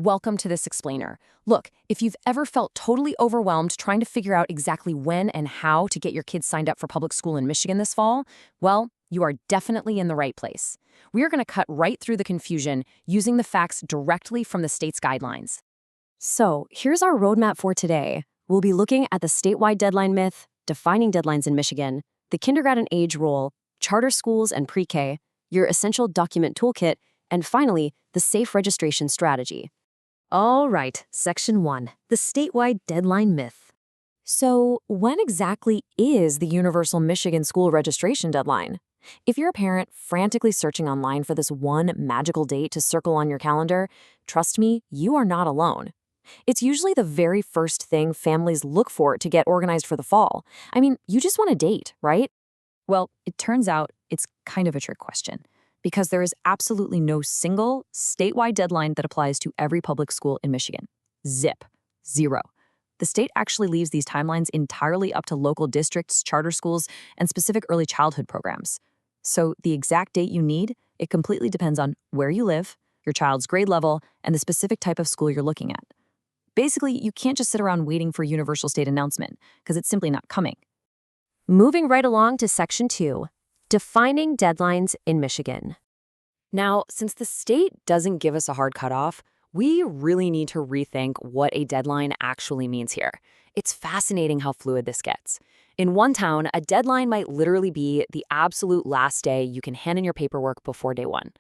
Welcome to this explainer. Look, if you've ever felt totally overwhelmed trying to figure out exactly when and how to get your kids signed up for public school in Michigan this fall, well, you are definitely in the right place. We are going to cut right through the confusion using the facts directly from the state's guidelines. So, here's our roadmap for today. We'll be looking at the statewide deadline myth, defining deadlines in Michigan, the kindergarten age rule, charter schools and pre-K, your essential document toolkit, and finally, the safe registration strategy. All right, Section 1, the statewide deadline myth. So, when exactly is the universal Michigan school registration deadline? If you're a parent frantically searching online for this one magical date to circle on your calendar, trust me, you are not alone. It's usually the very first thing families look for to get organized for the fall. I mean, you just want a date, right? Well, it turns out it's kind of a trick question, because there is absolutely no single statewide deadline that applies to every public school in Michigan. Zip. Zero. The state actually leaves these timelines entirely up to local districts, charter schools, and specific early childhood programs. So the exact date you need, it completely depends on where you live, your child's grade level, and the specific type of school you're looking at. Basically, you can't just sit around waiting for a universal state announcement, because it's simply not coming. Moving right along to Section 2, defining deadlines in Michigan. Now, since the state doesn't give us a hard cutoff, we really need to rethink what a deadline actually means here. It's fascinating how fluid this gets. In one town, a deadline might literally be the absolute last day you can hand in your paperwork before day one.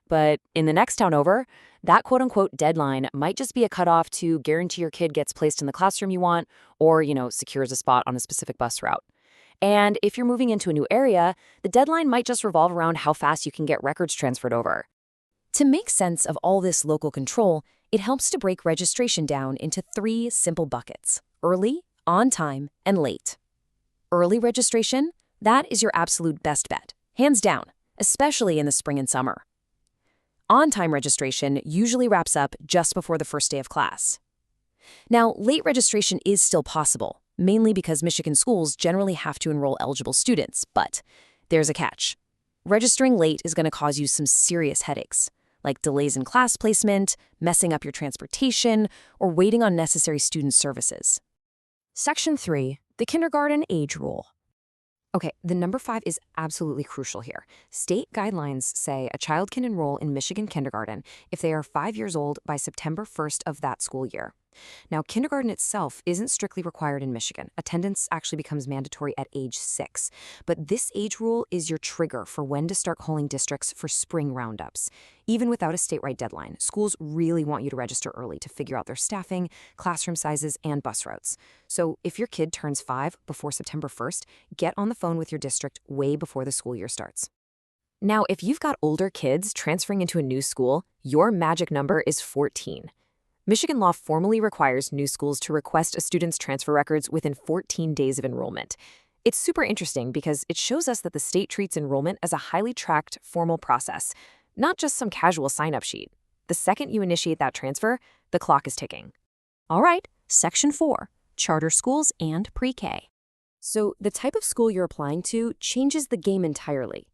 But in the next town over, that quote-unquote deadline might just be a cutoff to guarantee your kid gets placed in the classroom you want or, secures a spot on a specific bus route. And if you're moving into a new area, the deadline might just revolve around how fast you can get records transferred over. To make sense of all this local control, it helps to break registration down into 3 simple buckets: early, on time, and late. Early registration, that is your absolute best bet, hands down, especially in the spring and summer. On-time registration usually wraps up just before the first day of class. Now, late registration is still possible, mainly because Michigan schools generally have to enroll eligible students, but there's a catch. Registering late is going to cause you some serious headaches, like delays in class placement, messing up your transportation, or waiting on necessary student services. Section 3, the kindergarten age rule. Okay, the number 5 is absolutely crucial here. State guidelines say a child can enroll in Michigan kindergarten if they are 5 years old by September 1st of that school year. Now, kindergarten itself isn't strictly required in Michigan. Attendance actually becomes mandatory at age 6. But this age rule is your trigger for when to start calling districts for spring roundups. Even without a statewide deadline, schools really want you to register early to figure out their staffing, classroom sizes, and bus routes. So if your kid turns 5 before September 1st, get on the phone with your district way before the school year starts. Now, if you've got older kids transferring into a new school, your magic number is 14. Michigan law formally requires new schools to request a student's transfer records within 14 days of enrollment. It's super interesting because it shows us that the state treats enrollment as a highly tracked, formal process, not just some casual sign-up sheet. The second you initiate that transfer, the clock is ticking. All right, Section 4, charter schools and pre-K. So the type of school you're applying to changes the game entirely.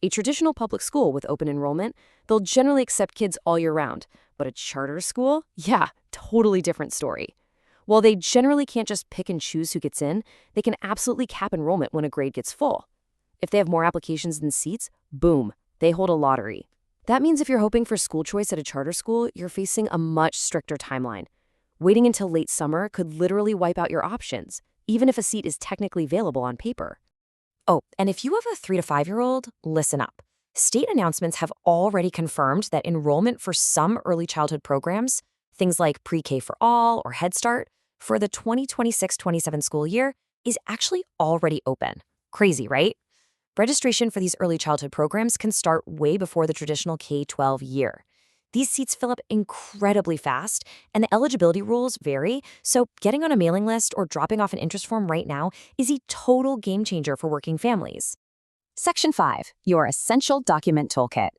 A traditional public school with open enrollment, they'll generally accept kids all year round. But a charter school? Yeah, totally different story. While they generally can't just pick and choose who gets in, they can absolutely cap enrollment when a grade gets full. If they have more applications than seats, boom, they hold a lottery. That means if you're hoping for school choice at a charter school, you're facing a much stricter timeline. Waiting until late summer could literally wipe out your options, even if a seat is technically available on paper. Oh, and if you have a 3 to 5-year-old, listen up. State announcements have already confirmed that enrollment for some early childhood programs, things like Pre-K for All or Head Start, for the 2026-27 school year is actually already open. Crazy, right? Registration for these early childhood programs can start way before the traditional K-12 year. These seats fill up incredibly fast, and the eligibility rules vary, so getting on a mailing list or dropping off an interest form right now is a total game changer for working families. Section 5, your essential document toolkit.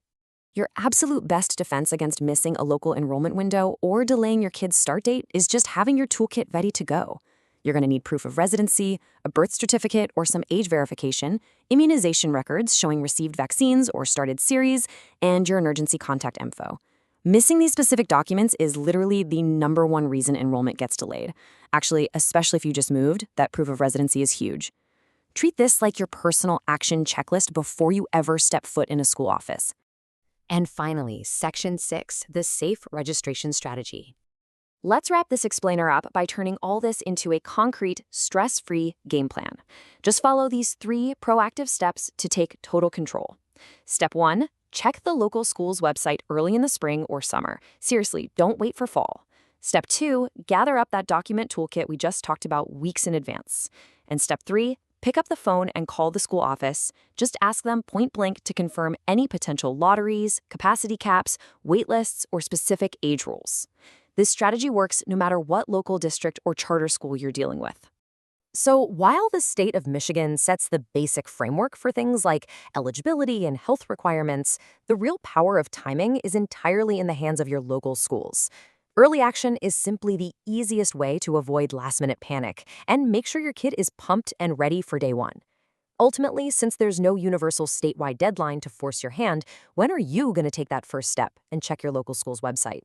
Your absolute best defense against missing a local enrollment window or delaying your kid's start date is just having your toolkit ready to go. You're going to need proof of residency, a birth certificate or some age verification, immunization records showing received vaccines or started series, and your emergency contact info. Missing these specific documents is literally the #1 reason enrollment gets delayed. Actually, especially if you just moved, that proof of residency is huge. Treat this like your personal action checklist before you ever step foot in a school office. And finally, Section 6, the safe registration strategy. Let's wrap this explainer up by turning all this into a concrete, stress-free game plan. Just follow these 3 proactive steps to take total control. Step 1, check the local school's website early in the spring or summer. Seriously, don't wait for fall. Step 2, gather up that document toolkit we just talked about weeks in advance. And step 3, pick up the phone and call the school office. Just ask them point blank to confirm any potential lotteries, capacity caps, wait lists, or specific age rules. This strategy works no matter what local district or charter school you're dealing with. So while the state of Michigan sets the basic framework for things like eligibility and health requirements, the real power of timing is entirely in the hands of your local schools. Early action is simply the easiest way to avoid last-minute panic and make sure your kid is pumped and ready for day one. Ultimately, since there's no universal statewide deadline to force your hand, when are you going to take that first step and check your local school's website?